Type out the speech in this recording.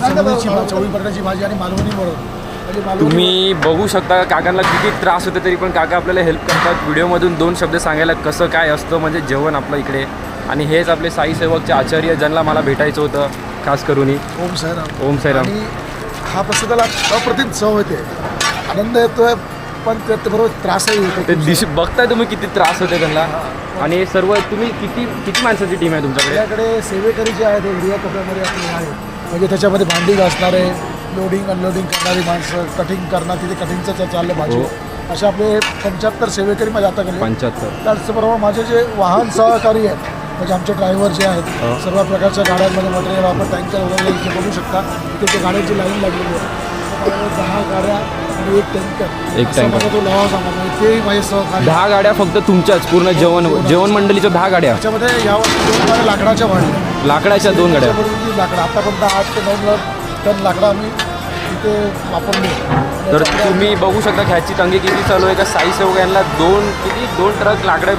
चवळी बटाट्याची भाजी आणि मालवणी वरण. म्हणजे मालवणी तुम्ही बघू शकता काकांना किती त्रास होते तरी पण काका आपल्याला हेल्प करतात. व्हिडिओमधून 2 शब्द सांगायला कसं काय असतं म्हणजे जेवण आपलं इकडे. आणि हेच आपले साई सेवकचे आचार्य ज्यांना मला भेटायचं होतं खास करून. ओम साईराम. ओम साईराम. आणि हा प्रसिद्धाला अप्रतिम चव होते, आनंद येतोय, पण त्याबरोबर त्रासही होतो. ते बघताय तुम्ही किती त्रास होते त्यांना. आणि हे सर्व तुम्ही किती माणसाची टीम आहे तुमच्याकडे? आपल्याकडे सेवेकरी जे आहेत एरिया कपड्यामध्ये आपले आहेत, म्हणजे त्याच्यामध्ये भांडी घासणारे, लोडिंग अनलोडिंग करणारी माणसं, कटिंग करणार, तिथे कटिंगचं चाललं भाजी. असे आपले 75 सेवेकरी माझ्या आता गेले. 75. त्याचबरोबर माझे जे वाहन सहकारी आहेत, म्हणजे आमचे ड्रायव्हर जे आहेत, सर्व प्रकारच्या गाड्यांमध्ये मटेरियल आपण टँकर वगैरे इथे बघू शकता. तिथे गाड्यांची लाईन लागलेली आहे. 10 गाड्या आणि एक टँकर. तो लावा तेही माझे सहकारी. 10 गाड्या फक्त तुमच्याच पूर्ण जेवण मंडळीच्या 10 गाड्या. त्याच्यामध्ये यावर्षी 2 गाड्या लाकडाच्या भांड्या. लाकडाच्या 2 गाड्या. लाकडं आतापर्यंत 8 ते 9 टन लाकडं आम्ही इथे वापरली. तर तुम्ही बघू शकता ह्याची तंगी किती चालू आहे का. साई सेवक यांना 2 ट्रक लाकडं